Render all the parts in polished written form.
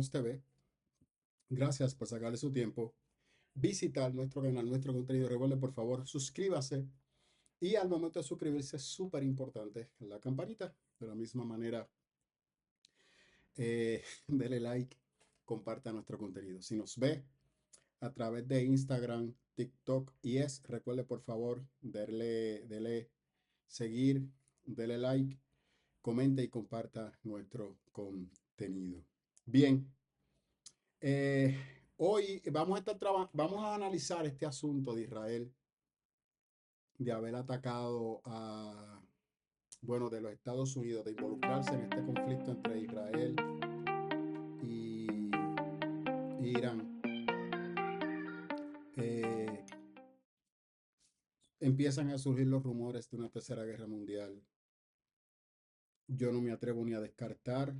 Hablemos TV. Gracias por sacarle su tiempo, visitar nuestro canal, nuestro contenido. Recuerde, por favor, suscríbase y al momento de suscribirse, súper importante, la campanita. De la misma manera, dele like, comparta nuestro contenido. Si nos ve a través de Instagram, TikTok recuerde, por favor, dele seguir, dele like, comente y comparta nuestro contenido. Bien. Eh, Hoy vamos a analizar este asunto de Israel, de haber atacado de los Estados Unidos, de involucrarse en este conflicto entre Israel y Irán. Eh, Empiezan a surgir los rumores de una tercera guerra mundial. Yo no me atrevo ni a descartar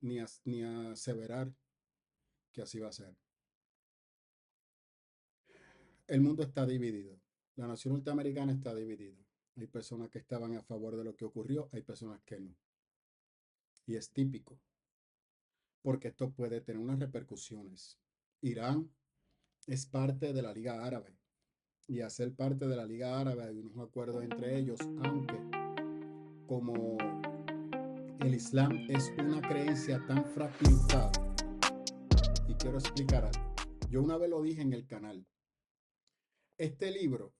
ni a aseverar que así va a ser. El mundo está dividido. La nación norteamericana está dividida. Hay personas que estaban a favor de lo que ocurrió, hay personas que no. Y es típico, porque esto puede tener unas repercusiones. Irán es parte de la Liga Árabe, y al ser parte de la Liga Árabe hay unos acuerdos entre ellos, aunque como el Islam es una creencia tan fragmentada, y quiero explicar algo. Yo una vez lo dije en el canal. Este libro,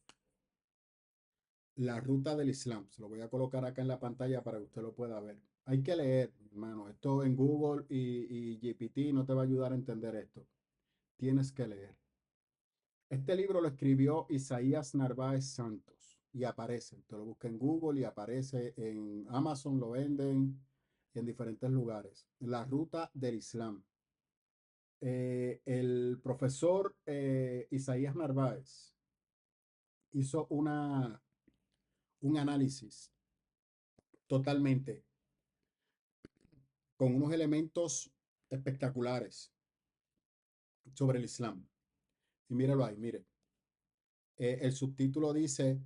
La Ruta del Islam, se lo voy a colocar acá en la pantalla para que usted lo pueda ver. Hay que leer, hermano. Esto en Google y GPT no te va a ayudar a entender esto. Tienes que leer. Este libro lo escribió Isaías Narváez Santos y aparece. Usted lo busca en Google y aparece en Amazon, lo venden en diferentes lugares. La Ruta del Islam. El profesor Isaías Narváez hizo un análisis totalmente con unos elementos espectaculares sobre el Islam. Y míralo ahí, mire. El subtítulo dice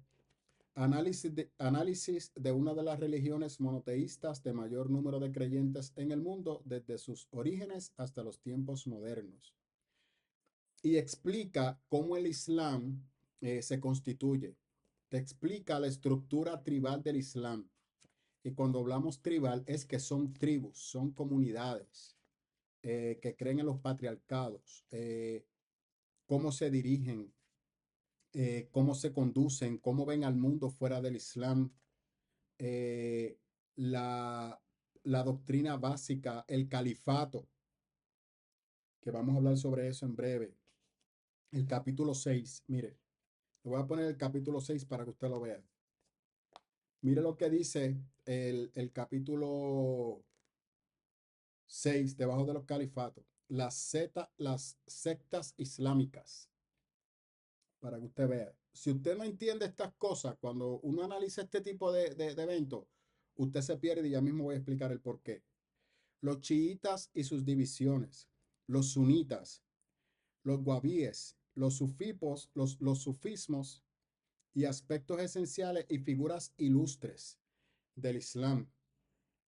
análisis de una de las religiones monoteístas de mayor número de creyentes en el mundo desde sus orígenes hasta los tiempos modernos. Y explica cómo el Islam se constituye. Te explica la estructura tribal del Islam. Y cuando hablamos tribal es que son tribus, son comunidades que creen en los patriarcados, cómo se dirigen, cómo se conducen, cómo ven al mundo fuera del Islam, eh, la, la doctrina básica, el califato, que vamos a hablar sobre eso en breve. El capítulo 6, mire, le voy a poner el capítulo 6 para que usted lo vea. Mire lo que dice el capítulo 6 debajo de los califatos. Las sectas islámicas, para que usted vea. Si usted no entiende estas cosas, cuando uno analiza este tipo de eventos, usted se pierde y ya mismo voy a explicar el por qué. Los chiitas y sus divisiones, los sunitas, los guabíes, los sufismos y aspectos esenciales y figuras ilustres del Islam.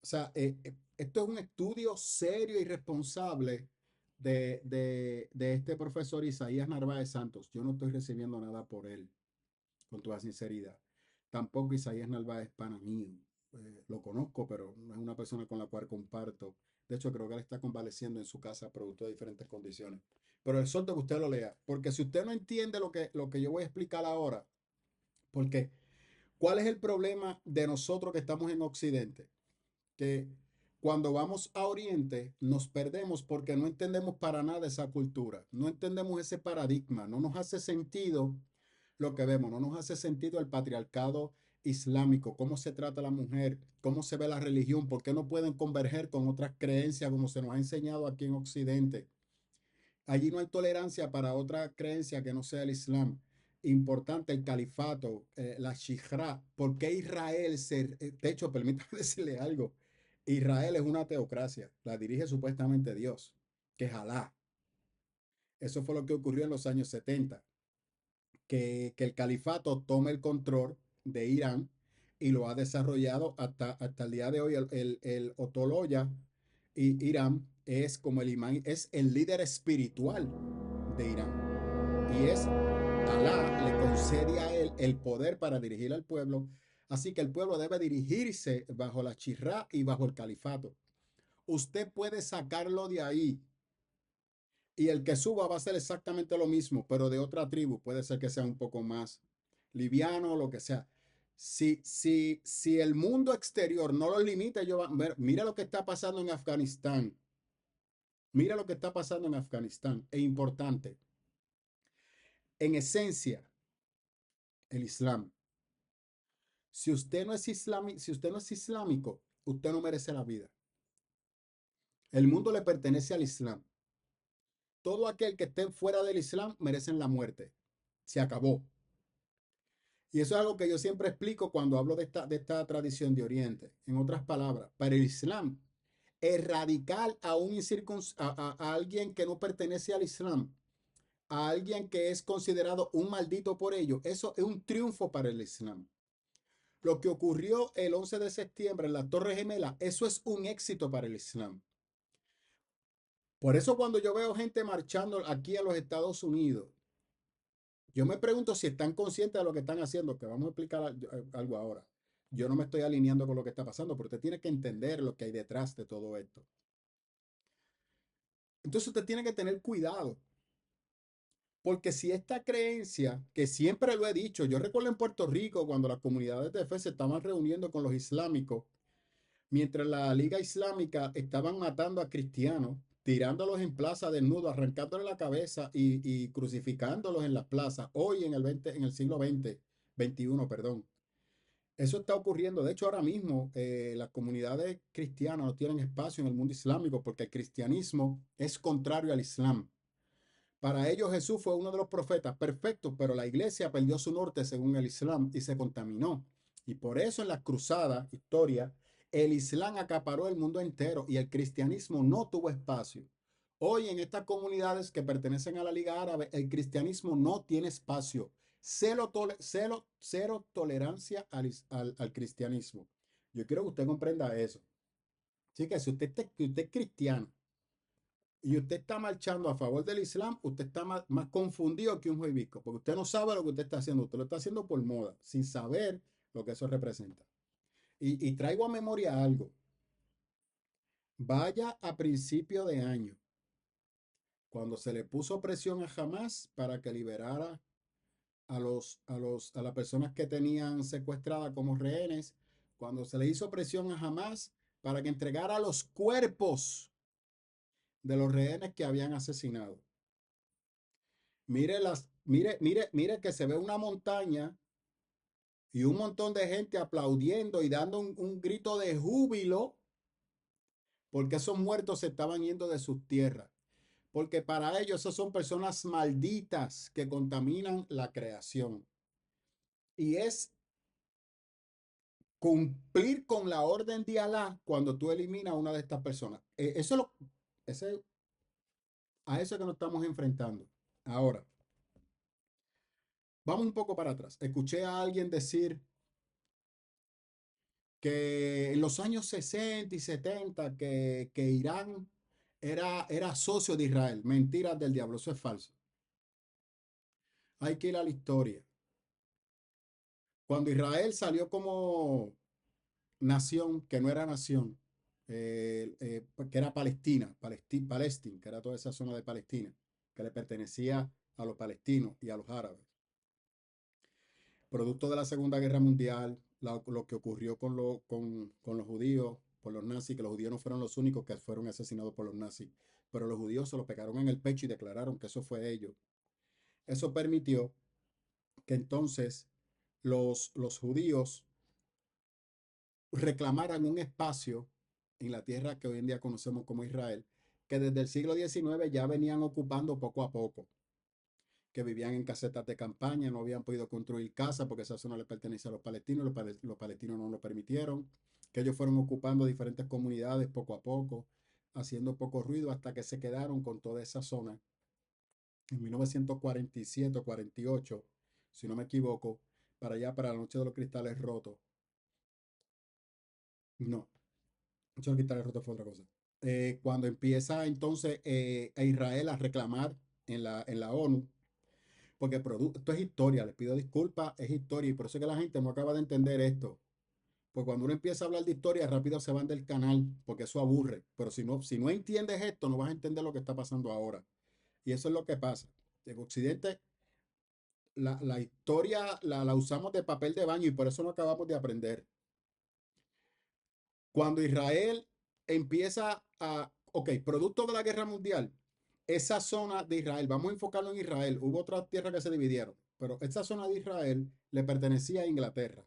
O sea, esto es un estudio serio y responsable de este profesor Isaías Narváez Santos. Yo no estoy recibiendo nada por él, con toda sinceridad. Tampoco Isaías Narváez es pana mío. Lo conozco, pero no es una persona con la cual comparto. De hecho, creo que él está convaleciendo en su casa producto de diferentes condiciones. Pero exhorto que usted lo lea, porque si usted no entiende lo que yo voy a explicar ahora, porque ¿cuál es el problema de nosotros que estamos en Occidente? Que cuando vamos a Oriente nos perdemos porque no entendemos para nada esa cultura, no entendemos ese paradigma, no nos hace sentido lo que vemos, no nos hace sentido el patriarcado islámico, cómo se trata a la mujer, cómo se ve la religión, por qué no pueden converger con otras creencias como se nos ha enseñado aquí en Occidente. Allí no hay tolerancia para otra creencia que no sea el Islam. Importante el califato, la shijra. ¿Por qué Israel de hecho, permítame decirle algo. Israel es una teocracia. La dirige supuestamente Dios, que es Alá. Eso fue lo que ocurrió en los años 70. Que el califato tome el control de Irán y lo ha desarrollado hasta el día de hoy. El Otoloya y Irán es como el imán, es el líder espiritual de Irán. Y es Alá le concede a él el poder para dirigir al pueblo. Así que el pueblo debe dirigirse bajo la chirrá y bajo el califato. Usted puede sacarlo de ahí y el que suba va a ser exactamente lo mismo, pero de otra tribu. Puede ser que sea un poco más liviano o lo que sea. Si el mundo exterior no lo limita, mira lo que está pasando en Afganistán. Mira lo que está pasando en Afganistán. Es importante. En esencia, el Islam. Si usted no es islámico, usted no merece la vida. El mundo le pertenece al Islam. Todo aquel que esté fuera del Islam merecen la muerte. Se acabó. Y eso es algo que yo siempre explico cuando hablo de esta tradición de Oriente. En otras palabras, para el Islam, erradicar a alguien que no pertenece al Islam, a alguien que es considerado un maldito por ello, eso es un triunfo para el Islam. Lo que ocurrió el 11 de septiembre en la Torre Gemela, eso es un éxito para el Islam. Por eso cuando yo veo gente marchando aquí a los Estados Unidos, yo me pregunto si están conscientes de lo que están haciendo, que vamos a explicar algo ahora. Yo no me estoy alineando con lo que está pasando, pero usted tiene que entender lo que hay detrás de todo esto. Entonces usted tiene que tener cuidado, porque si esta creencia, que siempre lo he dicho, yo recuerdo en Puerto Rico cuando las comunidades de fe se estaban reuniendo con los islámicos, mientras la Liga Islámica estaban matando a cristianos, tirándolos en plaza desnudos, arrancándole la cabeza y crucificándolos en las plazas, hoy en el siglo XX, 21, perdón. Eso está ocurriendo. De hecho, ahora mismo las comunidades cristianas no tienen espacio en el mundo islámico porque el cristianismo es contrario al Islam. Para ellos Jesús fue uno de los profetas perfectos, pero la iglesia perdió su norte según el Islam y se contaminó. Y por eso en las cruzadas, historia, el Islam acaparó el mundo entero y el cristianismo no tuvo espacio. Hoy en estas comunidades que pertenecen a la Liga Árabe, el cristianismo no tiene espacio. Cero tolerancia al cristianismo. Yo quiero que usted comprenda eso. Así que si usted es cristiano y usted está marchando a favor del Islam, usted está más confundido que un juevisco, porque usted no sabe lo que usted está haciendo, usted lo está haciendo por moda, sin saber lo que eso representa. Y traigo a memoria algo. Vaya a principio de año, cuando se le puso presión a Hamas para que liberara a las personas que tenían secuestradas como rehenes, cuando se le hizo presión a Hamas para que entregara los cuerpos de los rehenes que habían asesinado. Mire que se ve una montaña y un montón de gente aplaudiendo y dando un grito de júbilo porque esos muertos se estaban yendo de sus tierras. Porque para ellos esos son personas malditas que contaminan la creación. Y es cumplir con la orden de Alá cuando tú eliminas a una de estas personas. Ese, a eso que nos estamos enfrentando. Ahora, vamos un poco para atrás. Escuché a alguien decir que en los años 60 y 70 que Irán era socio de Israel. Mentiras del diablo, eso es falso. Hay que ir a la historia. Cuando Israel salió como nación, que no era nación, que era Palestina, que era toda esa zona de Palestina, que le pertenecía a los palestinos y a los árabes. Producto de la Segunda Guerra Mundial, lo que ocurrió con los judíos, por los nazis, que los judíos no fueron los únicos que fueron asesinados por los nazis, pero los judíos se lo pegaron en el pecho y declararon que eso fue ellos. Eso permitió que entonces los judíos reclamaran un espacio en la tierra que hoy en día conocemos como Israel, que desde el siglo XIX ya venían ocupando poco a poco, que vivían en casetas de campaña, no habían podido construir casas porque esa zona le pertenece a los palestinos, los palestinos no lo permitieron, que ellos fueron ocupando diferentes comunidades poco a poco, haciendo poco ruido hasta que se quedaron con toda esa zona. En 1947 o 48, si no me equivoco, para allá, para la Noche de los Cristales Rotos. No, Noche de los Cristales Rotos fue otra cosa. cuando empieza entonces a Israel a reclamar en la ONU, porque esto es historia, les pido disculpas, es historia, y por eso es que la gente no acaba de entender esto. Pues cuando uno empieza a hablar de historia, rápido se van del canal, porque eso aburre. Pero si no entiendes esto, no vas a entender lo que está pasando ahora. Y eso es lo que pasa. En Occidente, la historia la usamos de papel de baño y por eso no acabamos de aprender. Cuando Israel empieza ok, producto de la guerra mundial, esa zona de Israel, vamos a enfocarlo en Israel, hubo otras tierras que se dividieron, pero esa zona de Israel le pertenecía a Inglaterra.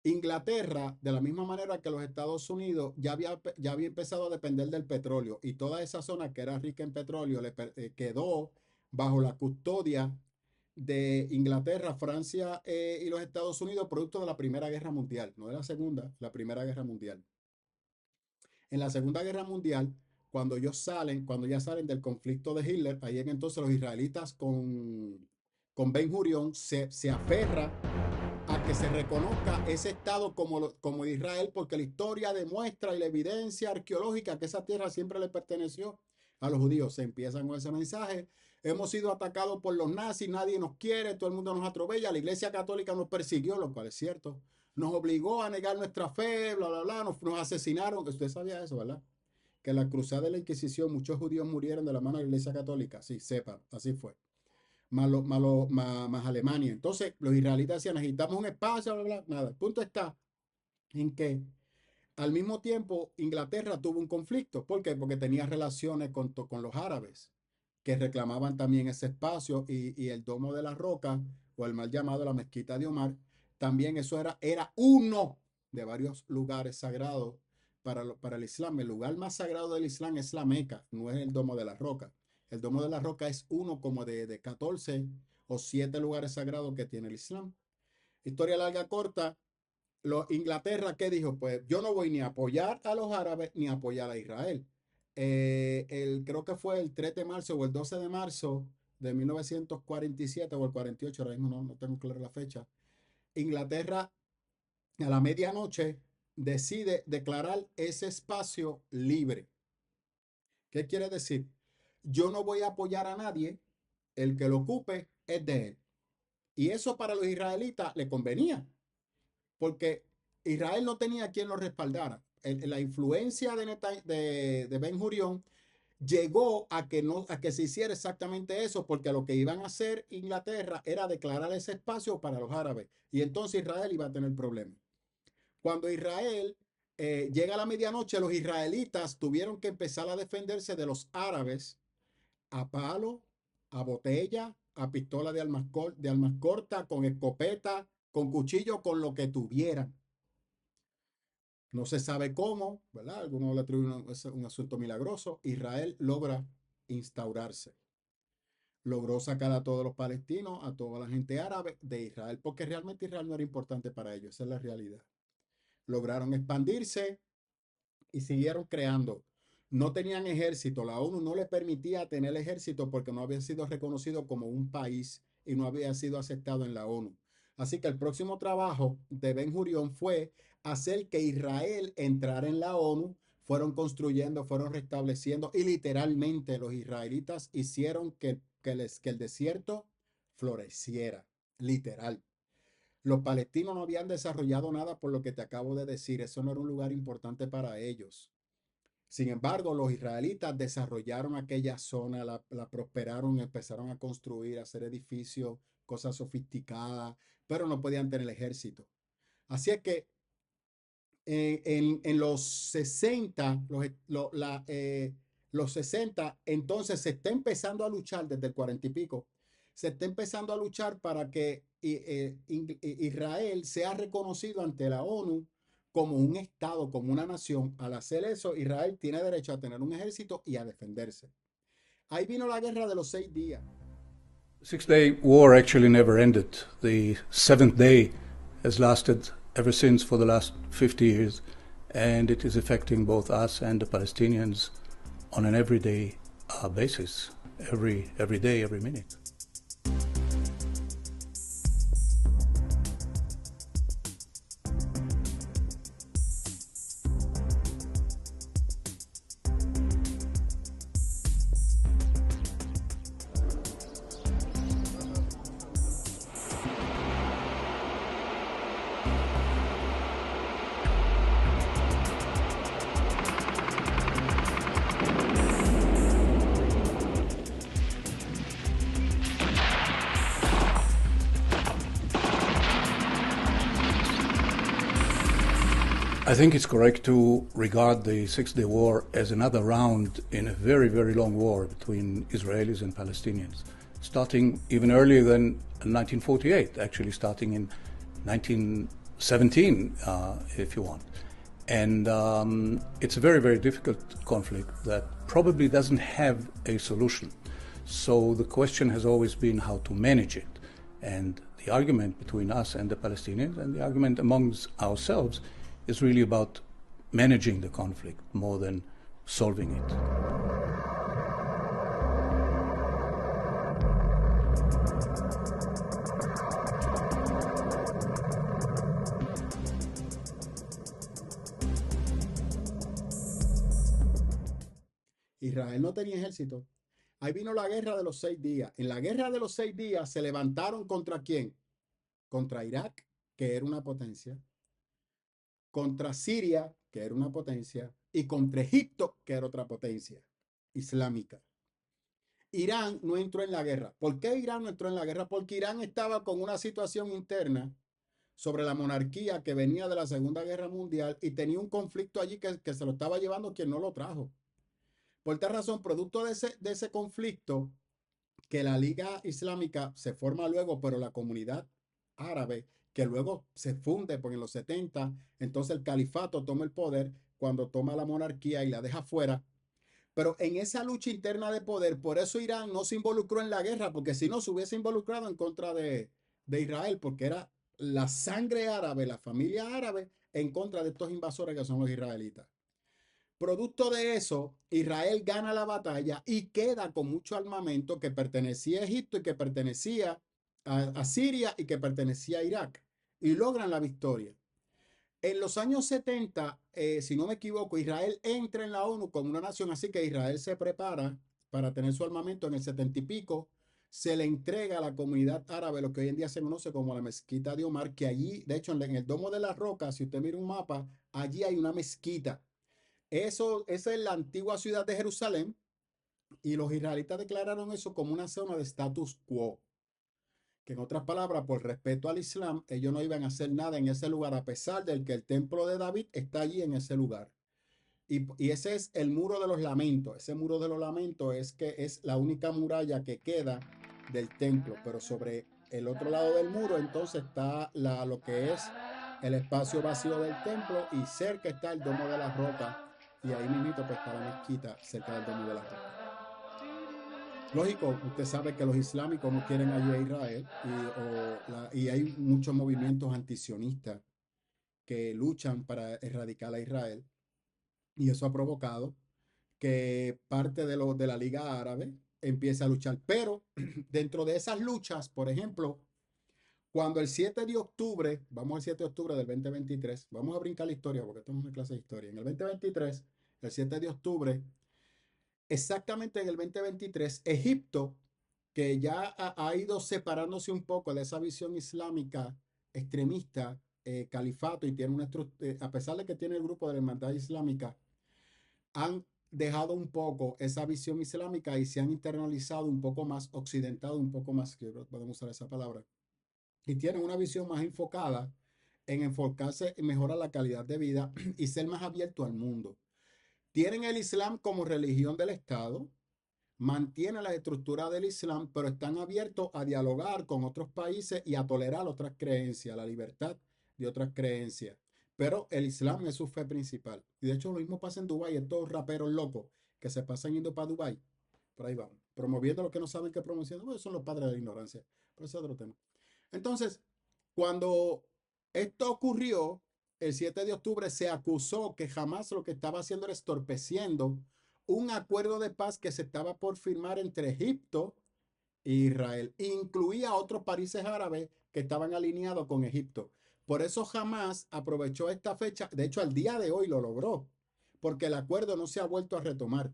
Inglaterra, de la misma manera que los Estados Unidos, ya había empezado a depender del petróleo y toda esa zona que era rica en petróleo quedó bajo la custodia de Inglaterra, Francia y los Estados Unidos, producto de la Primera Guerra Mundial, no de la Segunda, la Primera Guerra Mundial. En la Segunda Guerra Mundial, cuando ya salen del conflicto de Hitler, ahí en entonces los israelitas con Ben Gurión se aferra a que se reconozca ese estado como Israel, porque la historia demuestra y la evidencia arqueológica que esa tierra siempre le perteneció a los judíos. Se empiezan con ese mensaje. Hemos sido atacados por los nazis, nadie nos quiere, todo el mundo nos atropella, la Iglesia Católica nos persiguió, lo cual es cierto. Nos obligó a negar nuestra fe, bla, bla, bla, nos asesinaron. Usted sabía eso, ¿verdad? Que en la cruzada de la Inquisición muchos judíos murieron de la mano de la Iglesia Católica. Sí, sepa, así fue. Más Alemania. Entonces, los israelitas decían, necesitamos un espacio, bla, bla, nada. El punto está en que al mismo tiempo Inglaterra tuvo un conflicto. ¿Por qué? Porque tenía relaciones con los árabes, que reclamaban también ese espacio y el Domo de la Roca, o el mal llamado la Mezquita de Omar, también eso era uno de varios lugares sagrados para el Islam. El lugar más sagrado del Islam es la Meca, no es el Domo de la Roca. El Domo de la Roca es uno como de 14 o 7 lugares sagrados que tiene el Islam. Historia larga, corta. Inglaterra, ¿qué dijo? Pues yo no voy ni a apoyar a los árabes ni a apoyar a Israel. Creo que fue el 3 de marzo o el 12 de marzo de 1947 o el 48, ahora mismo no tengo clara la fecha. Inglaterra a la medianoche decide declarar ese espacio libre. ¿Qué quiere decir? Yo no voy a apoyar a nadie, el que lo ocupe es de él. Y eso para los israelitas le convenía, porque Israel no tenía quien lo respaldara. La influencia de Ben Gurión llegó a que se hiciera exactamente eso, porque lo que iban a hacer Inglaterra era declarar ese espacio para los árabes. Y entonces Israel iba a tener problemas. Cuando Israel llega a la medianoche, los israelitas tuvieron que empezar a defenderse de los árabes a palo, a botella, a pistola de armas cortas, con escopeta, con cuchillo, con lo que tuvieran. No se sabe cómo, ¿verdad? Algunos le atribuyen un asunto milagroso. Israel logra instaurarse. Logró sacar a todos los palestinos, a toda la gente árabe de Israel, porque realmente Israel no era importante para ellos, esa es la realidad. Lograron expandirse y siguieron creando. No tenían ejército, la ONU no les permitía tener ejército porque no había sido reconocido como un país y no había sido aceptado en la ONU. Así que el próximo trabajo de Ben Gurión fue hacer que Israel entrara en la ONU. Fueron construyendo, fueron restableciendo y literalmente los israelitas hicieron que el desierto floreciera, literal. Los palestinos no habían desarrollado nada por lo que te acabo de decir. Eso no era un lugar importante para ellos. Sin embargo, los israelitas desarrollaron aquella zona, la prosperaron, empezaron a construir, a hacer edificios, cosas sofisticadas, pero no podían tener ejército. Así es que en los 60, los 60, entonces se está empezando a luchar desde el 40 y pico, se está empezando a luchar para que Israel sea reconocido ante la ONU como un estado, como una nación. Al hacer eso, Israel tiene derecho a tener un ejército y a defenderse. Ahí vino la guerra de los 6 días. Six-day war actually never ended. The seventh day has lasted ever since for the last 50 years, and it is affecting both us and the Palestinians on an everyday basis, every day, every minute. I think it's correct to regard the Six-Day War as another round in a very, very long war between Israelis and Palestinians, starting even earlier than 1948, actually starting in 1917, if you want. And it's a very, very difficult conflict that probably doesn't have a solution. So the question has always been how to manage it. And the argument between us and the Palestinians, and the argument amongst ourselves, is really about managing the conflict more than solving it. Israel no tenía ejército. Ahí vino la guerra de los 6 días. En la guerra de los 6 días se levantaron ¿contra quién? Contra Irak, que era una potencia, contra Siria, que era una potencia, y contra Egipto, que era otra potencia islámica. Irán no entró en la guerra. ¿Por qué Irán no entró en la guerra? Porque Irán estaba con una situación interna sobre la monarquía que venía de la Segunda Guerra Mundial y tenía un conflicto allí que se lo estaba llevando quien no lo trajo. Por tal razón, producto de ese conflicto, que la Liga Islámica se forma luego, pero la comunidad árabe, que luego se funde, porque en los 70, entonces el califato toma el poder cuando toma la monarquía y la deja fuera. Pero en esa lucha interna de poder, por eso Irán no se involucró en la guerra, porque si no se hubiese involucrado en contra de Israel, porque era la sangre árabe, la familia árabe, en contra de estos invasores que son los israelitas. Producto de eso, Israel gana la batalla y queda con mucho armamento que pertenecía a Egipto y que pertenecía a Siria y que pertenecía a Irak. Y logran la victoria. En los años 70, si no me equivoco, Israel entra en la ONU como una nación, así que Israel se prepara para tener su armamento en el 70 y pico. Se le entrega a la comunidad árabe lo que hoy en día se conoce como la mezquita de Omar, que allí, de hecho, en el Domo de la Roca, si usted mira un mapa, allí hay una mezquita. Esa es la antigua ciudad de Jerusalén y los israelitas declararon eso como una zona de status quo. Que en otras palabras, por respeto al Islam, ellos no iban a hacer nada en ese lugar, a pesar de que el templo de David está allí en ese lugar. Y ese es el muro de los lamentos. Ese muro de los lamentos es que es la única muralla que queda del templo, pero sobre el otro lado del muro entonces está lo que es el espacio vacío del templo y cerca está el Domo de la Roca y ahí mismo pues está la mezquita cerca del Domo de la Roca. Lógico, usted sabe que los islámicos no quieren allí a Israel y hay muchos movimientos antisionistas que luchan para erradicar a Israel y eso ha provocado que parte de la Liga Árabe empiece a luchar. Pero dentro de esas luchas, por ejemplo, cuando el 7 de octubre, vamos al 7 de octubre del 2023, vamos a brincar la historia porque estamos en clase de historia. En el 2023, el 7 de octubre, exactamente en el 2023, Egipto, que ya ha ido separándose un poco de esa visión islámica extremista, califato, y tiene a pesar de que tiene el grupo de la Hermandad Islámica, han dejado un poco esa visión islámica y se han internalizado un poco más, occidentado un poco más, que podemos usar esa palabra, y tienen una visión más enfocada en enfocarse en mejorar la calidad de vida y ser más abierto al mundo. Tienen el Islam como religión del Estado, mantienen la estructura del Islam, pero están abiertos a dialogar con otros países y a tolerar otras creencias, la libertad de otras creencias. Pero el Islam es su fe principal. Y de hecho lo mismo pasa en Dubái, estos raperos locos que se pasan yendo para Dubái. Por ahí van, promoviendo lo que no saben que promocionan. Bueno, son los padres de la ignorancia. Pero ese es otro tema. Entonces, cuando esto ocurrió, el 7 de octubre se acusó que jamás lo que estaba haciendo era estorpeciendo un acuerdo de paz que se estaba por firmar entre Egipto e Israel. Incluía a otros países árabes que estaban alineados con Egipto. Por eso jamás aprovechó esta fecha. De hecho, al día de hoy lo logró, porque el acuerdo no se ha vuelto a retomar.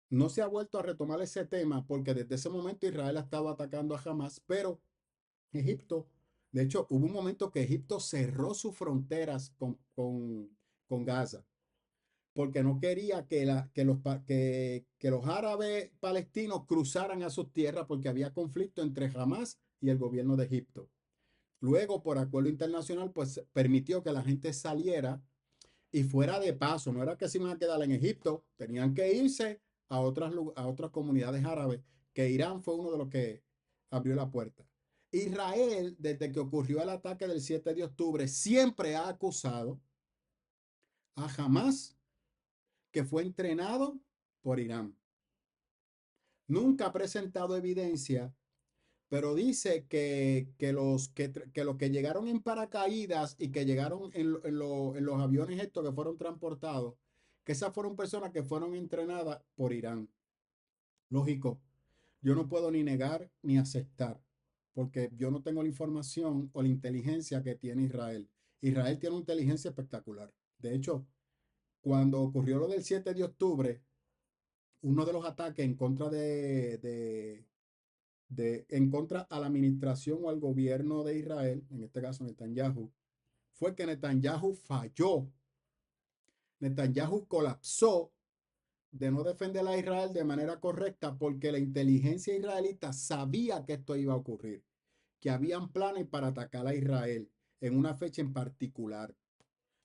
No se ha vuelto a retomar ese tema porque desde ese momento Israel ha estado atacando a Hamas, pero Egipto, de hecho, hubo un momento que Egipto cerró sus fronteras con Gaza porque no quería que los árabes palestinos cruzaran a sus tierras porque había conflicto entre Hamas y el gobierno de Egipto. Luego, por acuerdo internacional, pues permitió que la gente saliera y fuera de paso, no era que se iban a quedar en Egipto, tenían que irse a otras comunidades árabes, que Irán fue uno de los que abrió la puerta. Israel, desde que ocurrió el ataque del 7 de octubre, siempre ha acusado a Hamas, que fue entrenado por Irán. Nunca ha presentado evidencia, pero dice que los que llegaron en paracaídas y que llegaron en los aviones estos que fueron transportados, que esas fueron personas que fueron entrenadas por Irán. Lógico, yo no puedo ni negar ni aceptar, porque yo no tengo la información o la inteligencia que tiene Israel. Israel tiene una inteligencia espectacular. De hecho, cuando ocurrió lo del 7 de octubre, uno de los ataques en contra en contra a la administración o al gobierno de Israel, en este caso Netanyahu, fue que Netanyahu falló. Netanyahu colapsó de no defender a Israel de manera correcta porque la inteligencia israelita sabía que esto iba a ocurrir, que habían planes para atacar a Israel en una fecha en particular.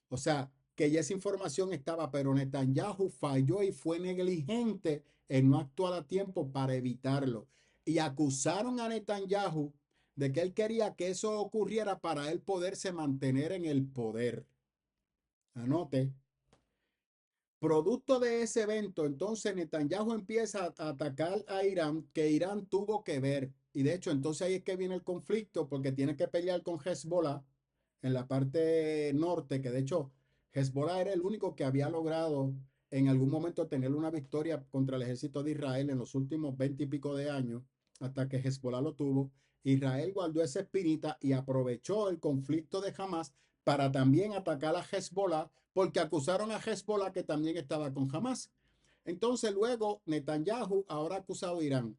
O sea, que ya esa información estaba, pero Netanyahu falló y fue negligente en no actuar a tiempo para evitarlo. Y acusaron a Netanyahu de que él quería que eso ocurriera para él poderse mantener en el poder. Anote. Producto de ese evento, entonces Netanyahu empieza a atacar a Irán, que Irán tuvo que ver. Y de hecho, entonces ahí es que viene el conflicto, porque tiene que pelear con Hezbollah en la parte norte, que de hecho Hezbollah era el único que había logrado en algún momento tener una victoria contra el ejército de Israel en los últimos 20 y pico de años, hasta que Hezbollah lo tuvo. Israel guardó esa espinita y aprovechó el conflicto de Hamas para también atacar a Hezbollah, porque acusaron a Hezbollah que también estaba con Hamas. Entonces luego Netanyahu ahora ha acusado a Irán.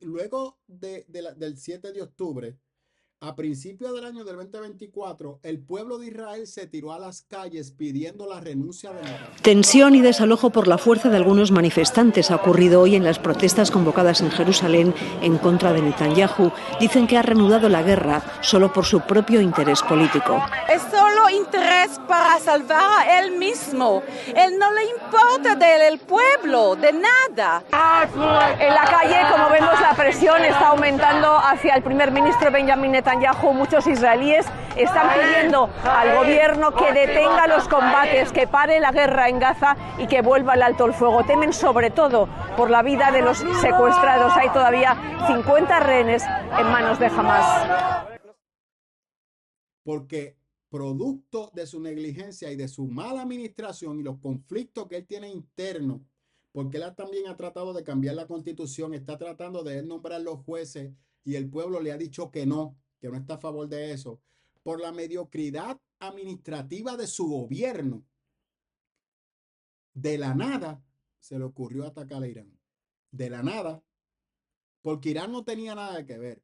Luego del 7 de octubre, a principios del año del 2024, el pueblo de Israel se tiró a las calles pidiendo la renuncia de Netanyahu. Tensión y desalojo por la fuerza de algunos manifestantes ha ocurrido hoy en las protestas convocadas en Jerusalén en contra de Netanyahu. Dicen que ha reanudado la guerra solo por su propio interés político. Es solo interés para salvar a él mismo. Él no le importa del pueblo, de nada. En la calle, como vemos, la presión está aumentando hacia el primer ministro Benjamin Netanyahu. Muchos israelíes están pidiendo al gobierno que detenga los combates, que pare la guerra en Gaza y que vuelva el alto el fuego. Temen sobre todo por la vida de los secuestrados. Hay todavía 50 rehenes en manos de Hamas. Porque producto de su negligencia y de su mala administración y los conflictos que él tiene internos, porque él también ha tratado de cambiar la constitución, está tratando de él nombrar los jueces y el pueblo le ha dicho que no está a favor de eso, por la mediocridad administrativa de su gobierno. De la nada se le ocurrió atacar a Irán. De la nada, porque Irán no tenía nada que ver.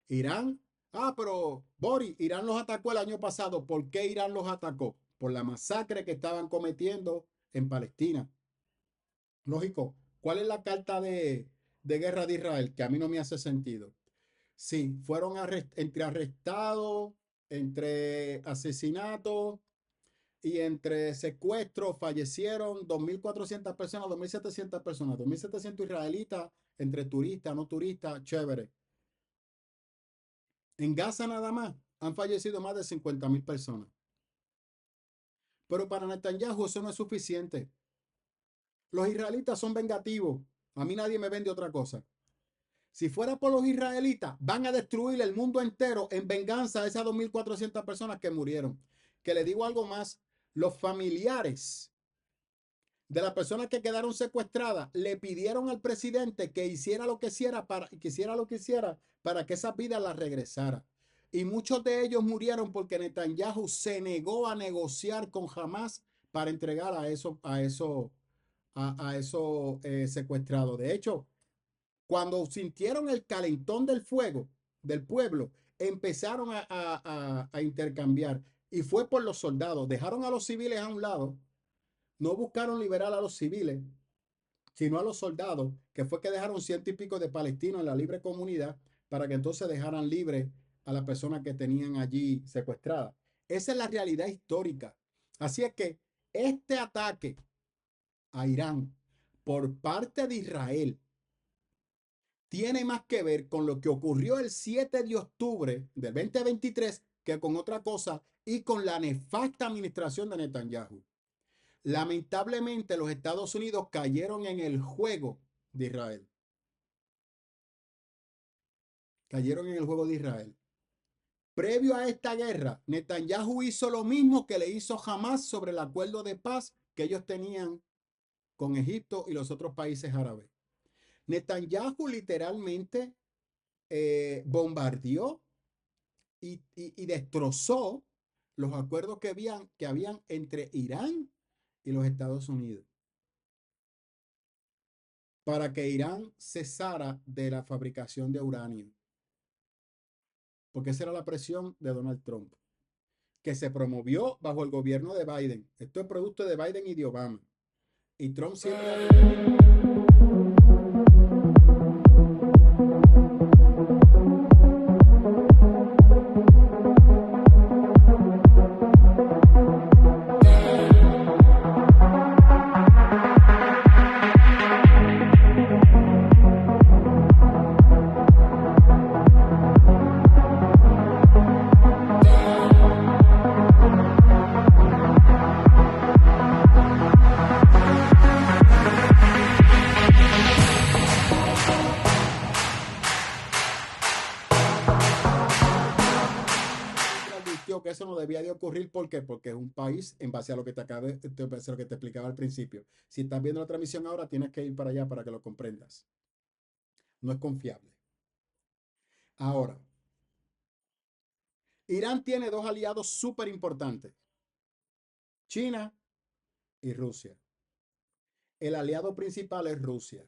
Irán, pero Boris, Irán los atacó el año pasado. ¿Por qué Irán los atacó? Por la masacre que estaban cometiendo en Palestina. Lógico, ¿cuál es la carta de guerra de Israel? Que a mí no me hace sentido. Sí, fueron entre arrestados, entre asesinatos y entre secuestros, fallecieron 2.400 personas, 2.700 personas, 2.700 israelitas, entre turistas, no turistas, chévere. En Gaza nada más han fallecido más de 50.000 personas. Pero para Netanyahu eso no es suficiente. Los israelitas son vengativos. A mí nadie me vende otra cosa. Si fuera por los israelitas, van a destruir el mundo entero en venganza a esas 2.400 personas que murieron. Que le digo algo más, los familiares de las personas que quedaron secuestradas le pidieron al presidente que hiciera lo que hiciera para que esas vidas las regresara. Y muchos de ellos murieron porque Netanyahu se negó a negociar con Hamas para entregar a esos secuestrados. De hecho, cuando sintieron el calentón del fuego del pueblo, empezaron a intercambiar. Y fue por los soldados. Dejaron a los civiles a un lado. No buscaron liberar a los civiles, sino a los soldados, que fue que dejaron 100 y pico de palestinos en la libre comunidad para que entonces dejaran libre a las personas que tenían allí secuestradas. Esa es la realidad histórica. Así es que este ataque a Irán por parte de Israel tiene más que ver con lo que ocurrió el 7 de octubre del 2023 que con otra cosa y con la nefasta administración de Netanyahu. Lamentablemente, los Estados Unidos cayeron en el juego de Israel. Cayeron en el juego de Israel. Previo a esta guerra, Netanyahu hizo lo mismo que le hizo Hamás sobre el acuerdo de paz que ellos tenían con Egipto y los otros países árabes. Netanyahu literalmente bombardeó y destrozó los acuerdos que habían entre Irán y los Estados Unidos para que Irán cesara de la fabricación de uranio. Porque esa era la presión de Donald Trump, que se promovió bajo el gobierno de Biden. Esto es producto de Biden y de Obama. Y Trump siempre... que eso no debía de ocurrir. ¿Por qué? Porque es un país, en base a lo que te explicaba al principio. Si estás viendo la transmisión ahora, tienes que ir para allá para que lo comprendas. No es confiable. Ahora, Irán tiene dos aliados súper importantes: China y Rusia. El aliado principal es Rusia.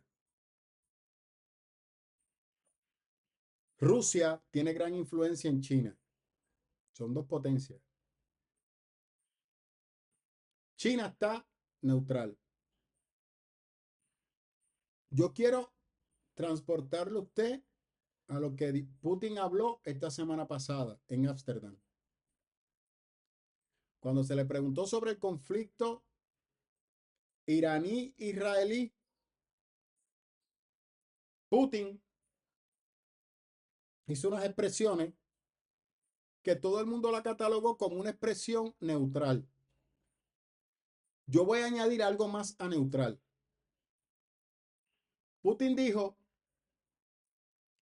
Rusia tiene gran influencia en China. Son dos potencias. China está neutral. Yo quiero transportarle a usted a lo que Putin habló esta semana pasada en Ámsterdam. Cuando se le preguntó sobre el conflicto iraní-israelí, Putin hizo unas expresiones que todo el mundo la catalogó como una expresión neutral. Yo voy a añadir algo más a neutral. Putin dijo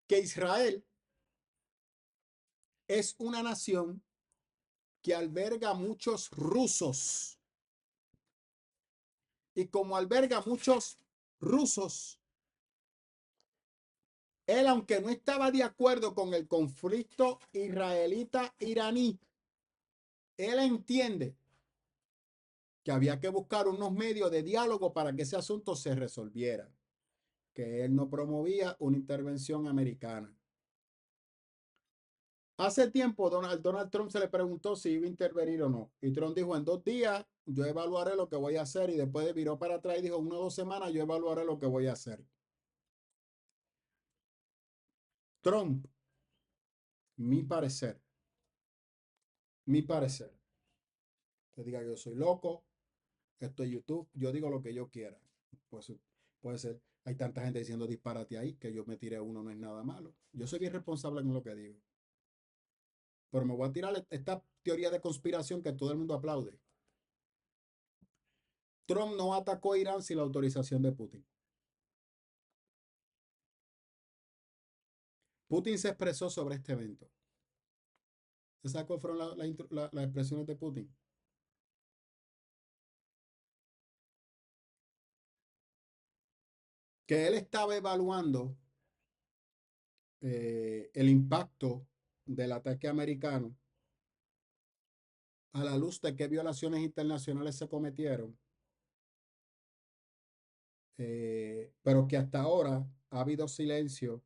que Israel es una nación que alberga muchos rusos. Y como alberga muchos rusos, él, aunque no estaba de acuerdo con el conflicto israelita-iraní, él entiende que había que buscar unos medios de diálogo para que ese asunto se resolviera, que él no promovía una intervención americana. Hace tiempo Donald Trump se le preguntó si iba a intervenir o no, y Trump dijo: en 2 días yo evaluaré lo que voy a hacer, y después viró para atrás y dijo: 1 o 2 semanas yo evaluaré lo que voy a hacer. Trump, mi parecer, te diga que yo soy loco, esto es YouTube, yo digo lo que yo quiera. Pues puede ser, hay tanta gente diciendo disparate ahí, que yo me tire uno no es nada malo. Yo soy bien responsable en lo que digo. Pero me voy a tirar esta teoría de conspiración que todo el mundo aplaude. Trump no atacó a Irán sin la autorización de Putin. Putin se expresó sobre este evento. ¿Sabes cuáles fueron las expresiones de Putin? Que él estaba evaluando el impacto del ataque americano a la luz de qué violaciones internacionales se cometieron, pero que hasta ahora ha habido silencio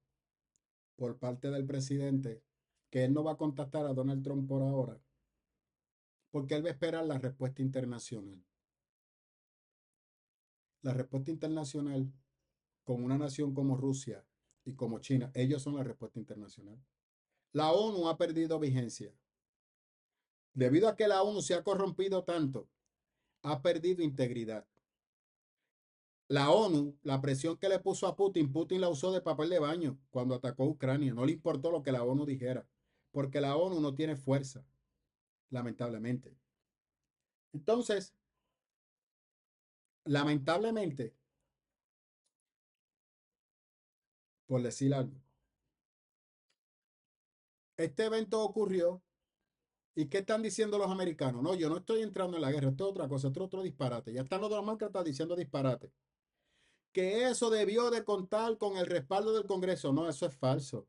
por parte del presidente, que él no va a contactar a Donald Trump por ahora, porque él va a esperar la respuesta internacional. La respuesta internacional con una nación como Rusia y como China, ellos son la respuesta internacional. La ONU ha perdido vigencia. Debido a que la ONU se ha corrompido tanto ha perdido integridad. La ONU, la presión que le puso a Putin, Putin la usó de papel de baño cuando atacó a Ucrania. No le importó lo que la ONU dijera, porque la ONU no tiene fuerza, lamentablemente. Entonces, lamentablemente, por decir algo, este evento ocurrió. ¿Y qué están diciendo los americanos? No, yo no estoy entrando en la guerra, esto es otra cosa, esto es otro disparate. Ya están los demócratas diciendo disparate. Que eso debió de contar con el respaldo del Congreso. No, eso es falso.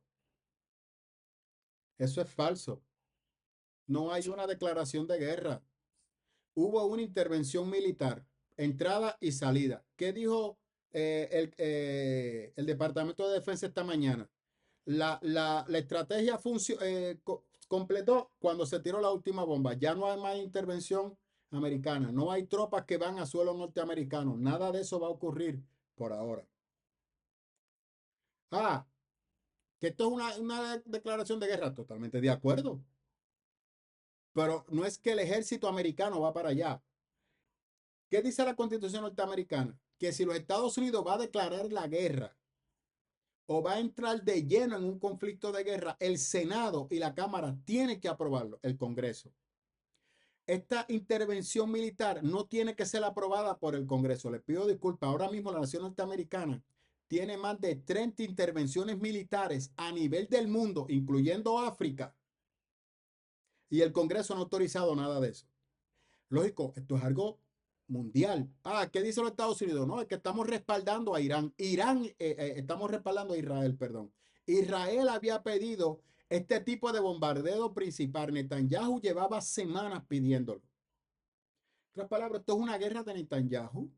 Eso es falso. No hay una declaración de guerra. Hubo una intervención militar, entrada y salida. ¿Qué dijo el Departamento de Defensa esta mañana? La estrategia completó cuando se tiró la última bomba. Ya no hay más intervención americana. No hay tropas que van a suelo norteamericano. Nada de eso va a ocurrir por ahora. Ah, que esto es una declaración de guerra. Totalmente de acuerdo. Pero no es que el ejército americano va para allá. ¿Qué dice la Constitución norteamericana? Que si los Estados Unidos va a declarar la guerra o va a entrar de lleno en un conflicto de guerra, el Senado y la Cámara tienen que aprobarlo, el Congreso. Esta intervención militar no tiene que ser aprobada por el Congreso. Les pido disculpas. Ahora mismo la nación norteamericana tiene más de 30 intervenciones militares a nivel del mundo, incluyendo África, y el Congreso no ha autorizado nada de eso. Lógico, esto es algo mundial. Ah, ¿qué dice los Estados Unidos? No, es que estamos respaldando a Irán. Estamos respaldando a Israel, perdón. Israel había pedido este tipo de bombardeo principal. Netanyahu llevaba semanas pidiéndolo. En otras palabras, esto es una guerra de Netanyahu.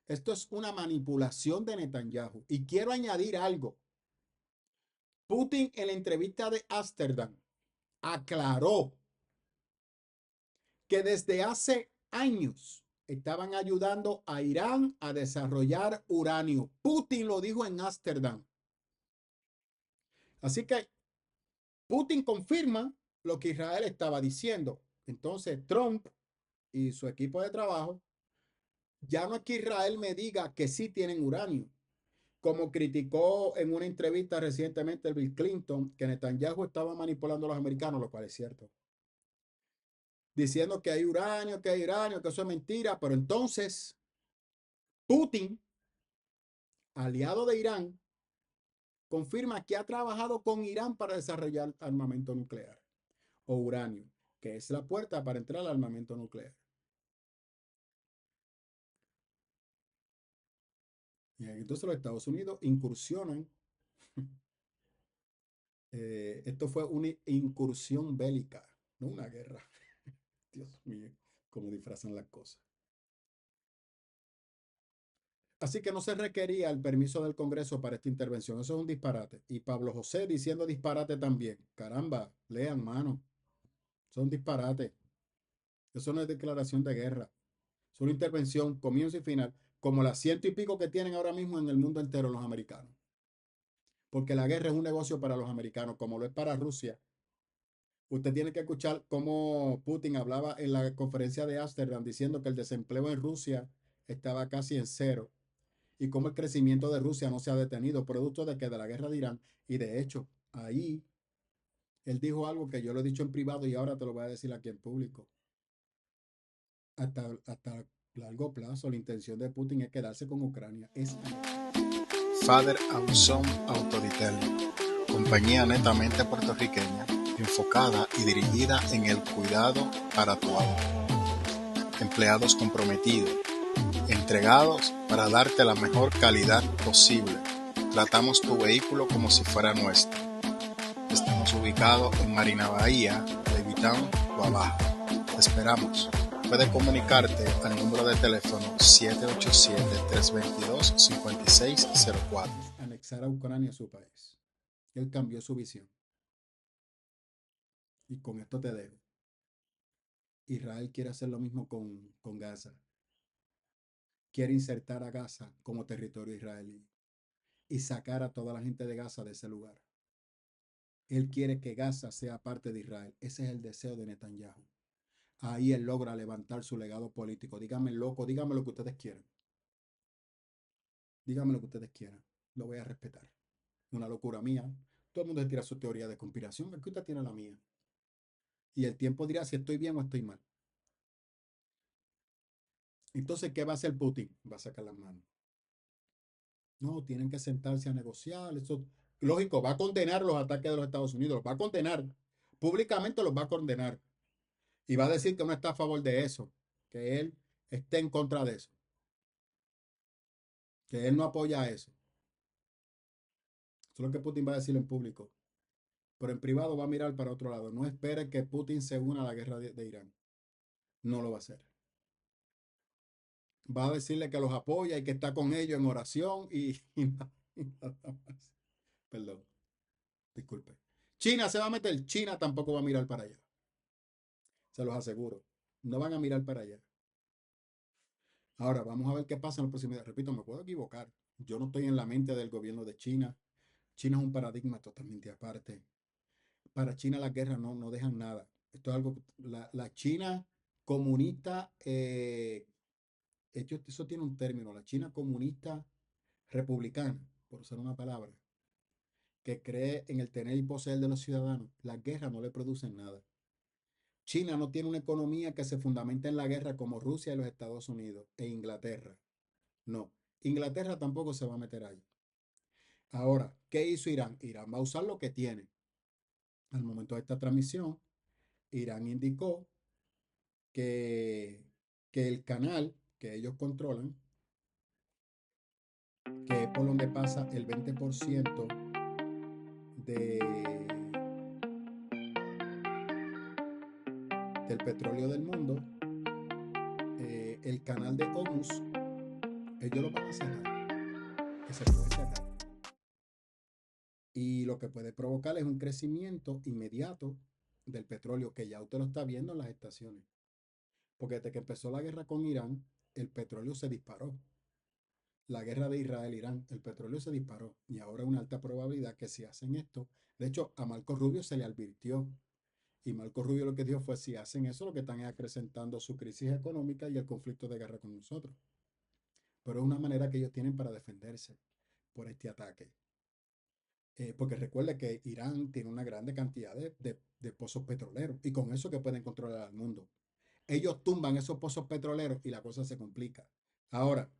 Esto es una manipulación de Netanyahu. Y quiero añadir algo. Putin en la entrevista de Ámsterdam aclaró que desde hace años estaban ayudando a Irán a desarrollar uranio. Putin lo dijo en Ámsterdam. Así que Putin confirma lo que Israel estaba diciendo. Entonces Trump y su equipo de trabajo, ya no es que Israel me diga que sí tienen uranio, como criticó en una entrevista recientemente el Bill Clinton, que Netanyahu estaba manipulando a los americanos, lo cual es cierto. Diciendo que hay uranio, que eso es mentira, pero entonces Putin, aliado de Irán, confirma que ha trabajado con Irán para desarrollar armamento nuclear o uranio, que es la puerta para entrar al armamento nuclear. Y entonces los Estados Unidos incursionan. Esto fue una incursión bélica, no una guerra. Dios mío, cómo disfrazan las cosas. Así que no se requería el permiso del Congreso para esta intervención. Eso es un disparate. Y Pablo José diciendo disparate también. Caramba, lean, mano. Eso es un disparate. Eso no es declaración de guerra. Es una intervención, comienzo y final, como las 100 y pico que tienen ahora mismo en el mundo entero los americanos. Porque la guerra es un negocio para los americanos, como lo es para Rusia. Usted tiene que escuchar cómo Putin hablaba en la conferencia de Ámsterdam diciendo que el desempleo en Rusia estaba casi en cero y cómo el crecimiento de Rusia no se ha detenido, producto de que de la guerra de Irán. Y de hecho, ahí él dijo algo que yo lo he dicho en privado y ahora te lo voy a decir aquí en público. Hasta largo plazo, la intención de Putin es quedarse con Ucrania. Father Awesome Autoritario, compañía netamente puertorriqueña, enfocada y dirigida en el cuidado para tu auto. Empleados comprometidos, entregados para darte la mejor calidad posible. Tratamos tu vehículo como si fuera nuestro. Estamos ubicados en Marina Bahía, Levittown, Guabaja. Te esperamos. Puedes comunicarte al número de teléfono 787-322-5604. Anexar a Ucrania a su país. Él cambió su visión. Y con esto te dejo. Israel quiere hacer lo mismo con Gaza. Quiere insertar a Gaza como territorio israelí y sacar a toda la gente de Gaza de ese lugar. Él quiere que Gaza sea parte de Israel. Ese es el deseo de Netanyahu. ahí él logra levantar su legado político. Díganme loco, díganme lo que ustedes quieran. Díganme lo que ustedes quieran. Lo voy a respetar. Una locura mía. Todo el mundo se tira su teoría de conspiración. Aquí usted tiene la mía. Y el tiempo dirá si estoy bien o estoy mal. Entonces, ¿qué va a hacer Putin? Va a sacar las manos. No, tienen que sentarse a negociar. Eso, lógico, va a condenar los ataques de los Estados Unidos. Los va a condenar. Públicamente los va a condenar. Y va a decir que no está a favor de eso. Que él esté en contra de eso. Que él no apoya eso. Eso es lo que Putin va a decir en público. Pero en privado va a mirar para otro lado. No espere que Putin se una a la guerra de Irán. No lo va a hacer. Va a decirle que los apoya y que está con ellos en oración y nada más. Perdón. Disculpe. China se va a meter. China tampoco va a mirar para allá. Se los aseguro. No van a mirar para allá. Ahora, vamos a ver qué pasa en los próximos días. Repito, me puedo equivocar. Yo no estoy en la mente del gobierno de China. China es un paradigma totalmente aparte. Para China las guerras no dejan nada. Esto es algo, la China comunista, eso tiene un término, la China comunista republicana, por usar una palabra, que cree en el tener y poseer de los ciudadanos. Las guerras no le producen nada. China no tiene una economía que se fundamente en la guerra como Rusia y los Estados Unidos e Inglaterra. No, Inglaterra tampoco se va a meter ahí. Ahora, ¿qué hizo Irán? Irán va a usar lo que tiene. Al momento de esta transmisión, Irán indicó que, que el canal que ellos controlan, que es por donde pasa el 20% del petróleo del mundo, el canal de Hormuz, ellos lo van a cerrar, que se puede cerrar. Y lo que puede provocar es un crecimiento inmediato del petróleo, que ya usted lo está viendo en las estaciones. Porque desde que empezó la guerra con Irán, el petróleo se disparó. La guerra de Israel-Irán, el petróleo se disparó. Y ahora hay una alta probabilidad que si hacen esto, de hecho a Marco Rubio se le advirtió. Y Marco Rubio lo que dijo fue, si hacen eso, lo que están es acrecentando su crisis económica y el conflicto de guerra con nosotros. Pero es una manera que ellos tienen para defenderse por este ataque. Porque recuerde que Irán tiene una grande cantidad de pozos petroleros y con eso que pueden controlar al mundo. Ellos tumban esos pozos petroleros y la cosa se complica. Ahora,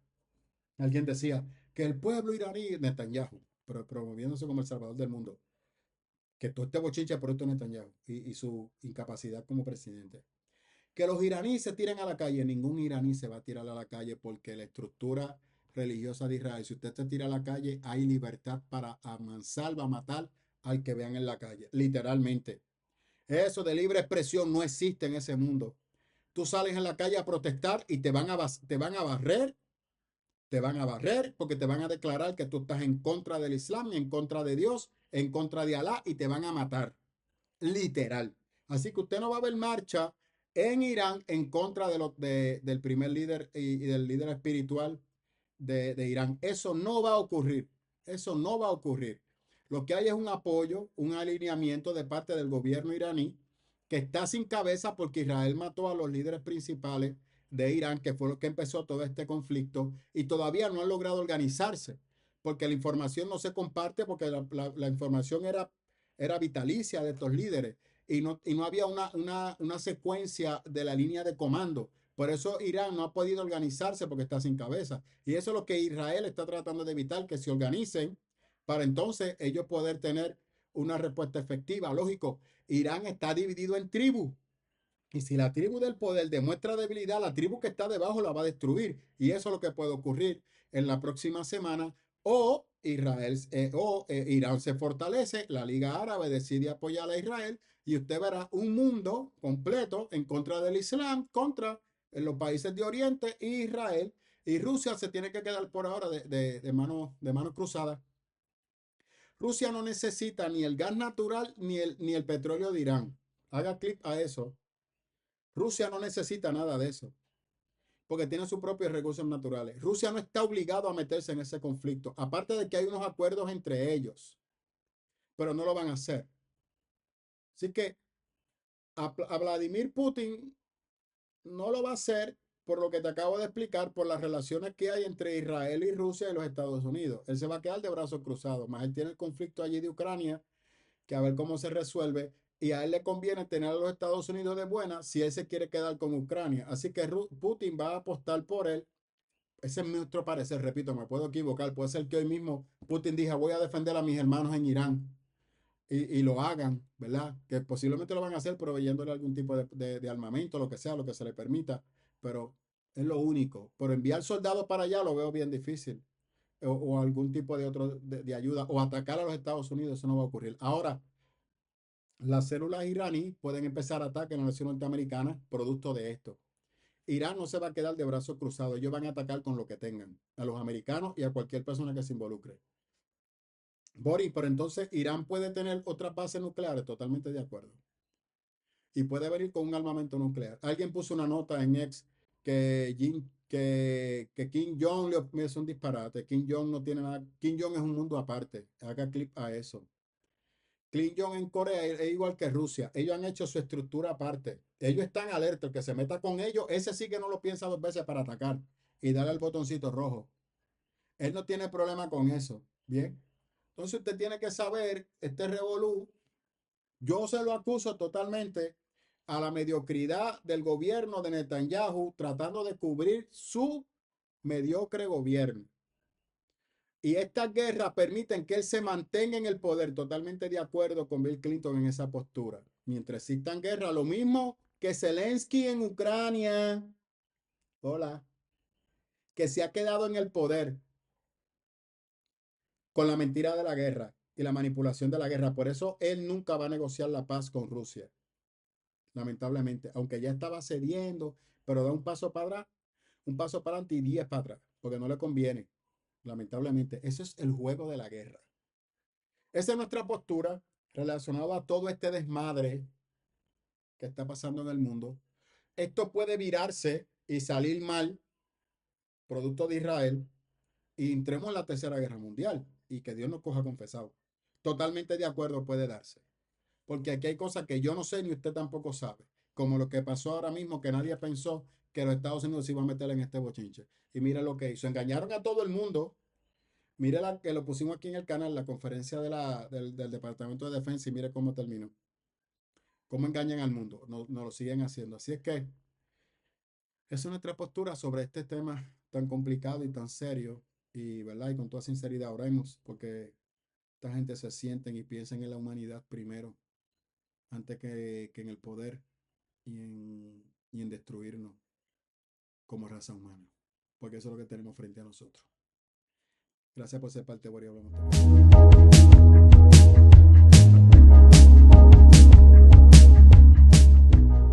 alguien decía que el pueblo iraní, Netanyahu, pero promoviéndose como el salvador del mundo, que todo este bochinche por esto Netanyahu y su incapacidad como presidente. Que los iraníes se tiren a la calle. Ningún iraní se va a tirar a la calle porque la estructura religiosa de Israel, si usted se tira a la calle, hay libertad para amansar, va a matar al que vean en la calle. Literalmente. Eso de libre expresión no existe en ese mundo. Tú sales en la calle a protestar y te van a barrer. Te van a barrer porque te van a declarar que tú estás en contra del Islam, en contra de Dios, en contra de Alá y te van a matar. Literal. Así que usted no va a ver marcha en Irán en contra del primer líder y del líder espiritual de Irán. Eso no va a ocurrir. Eso no va a ocurrir. Lo que hay es un apoyo, un alineamiento de parte del gobierno iraní que está sin cabeza porque Israel mató a los líderes principales de Irán, que fue lo que empezó todo este conflicto, y todavía no han logrado organizarse porque la información no se comparte, porque la información era vitalicia de estos líderes y no había una secuencia de la línea de comando. Por eso Irán no ha podido organizarse porque está sin cabeza. Y eso es lo que Israel está tratando de evitar, que se organicen para entonces ellos poder tener una respuesta efectiva. Lógico, Irán está dividido en tribus. Y si la tribu del poder demuestra debilidad, la tribu que está debajo la va a destruir. Y eso es lo que puede ocurrir en la próxima semana. O Irán se fortalece, la Liga Árabe decide apoyar a Israel y usted verá un mundo completo en contra del Islam, contra los países de Oriente e Israel. Y Rusia se tiene que quedar por ahora de manos cruzadas. Rusia no necesita ni el gas natural ni el petróleo de Irán. Haga clic a eso. Rusia no necesita nada de eso, porque tiene sus propios recursos naturales. Rusia no está obligado a meterse en ese conflicto, aparte de que hay unos acuerdos entre ellos, pero no lo van a hacer. Así que a Vladimir Putin no lo va a hacer por lo que te acabo de explicar, por las relaciones que hay entre Israel y Rusia y los Estados Unidos. Él se va a quedar de brazos cruzados, más él tiene el conflicto allí de Ucrania, que a ver cómo se resuelve, y a él le conviene tener a los Estados Unidos de buena si él se quiere quedar con Ucrania. Así que Putin va a apostar por él. Ese es nuestro parecer, repito, me puedo equivocar. Puede ser que hoy mismo Putin diga, voy a defender a mis hermanos en Irán y lo hagan, ¿verdad? Que posiblemente lo van a hacer proveyéndole algún tipo de armamento, lo que sea, lo que se le permita, pero es lo único. Pero enviar soldados para allá lo veo bien difícil. O algún tipo de otro de ayuda, o atacar a los Estados Unidos, eso no va a ocurrir. Ahora, las células iraníes pueden empezar ataques en la nación norteamericana producto de esto. Irán no se va a quedar de brazos cruzados, ellos van a atacar con lo que tengan, a los americanos y a cualquier persona que se involucre. Boris, pero entonces Irán puede tener otras bases nucleares, totalmente de acuerdo. Y puede venir con un armamento nuclear. Alguien puso una nota en X que Kim Jong es un disparate. Kim Jong no tiene nada. Kim Jong es un mundo aparte. Haga clip a eso. Kim Jong en Corea es igual que Rusia. Ellos han hecho su estructura aparte. Ellos están alerta. El que se meta con ellos, ese sí que no lo piensa dos veces para atacar y darle al botoncito rojo. Él no tiene problema con eso. Bien. Entonces usted tiene que saber, este revolú, yo se lo acuso totalmente a la mediocridad del gobierno de Netanyahu tratando de cubrir su mediocre gobierno. Y estas guerras permiten que él se mantenga en el poder, totalmente de acuerdo con Bill Clinton en esa postura. Mientras existan guerras, lo mismo que Zelensky en Ucrania, hola, que se ha quedado en el poder con la mentira de la guerra y la manipulación de la guerra. Por eso él nunca va a negociar la paz con Rusia, lamentablemente, aunque ya estaba cediendo, pero da un paso para atrás, un paso para adelante y 10 para atrás, porque no le conviene, lamentablemente. Eso es el juego de la guerra. Esa es nuestra postura relacionada a todo este desmadre que está pasando en el mundo. Esto puede virarse y salir mal, producto de Israel, y entremos en la Tercera Guerra Mundial y que Dios nos coja confesado. Totalmente de acuerdo puede darse. Porque aquí hay cosas que yo no sé ni usted tampoco sabe. Como lo que pasó ahora mismo, que nadie pensó que los Estados Unidos se iban a meter en este bochinche. Y mira lo que hizo. Engañaron a todo el mundo. Mire la que lo pusimos aquí en el canal, la conferencia del Departamento de Defensa, y mire cómo terminó. Cómo engañan al mundo. No lo siguen haciendo. Así es que esa es nuestra postura sobre este tema tan complicado y tan serio. Y, ¿verdad? Y con toda sinceridad oremos porque esta gente se sienten y piensen en la humanidad primero, antes que en el poder y en destruirnos como raza humana. Porque eso es lo que tenemos frente a nosotros. Gracias por ser parte de Boris Hablamos.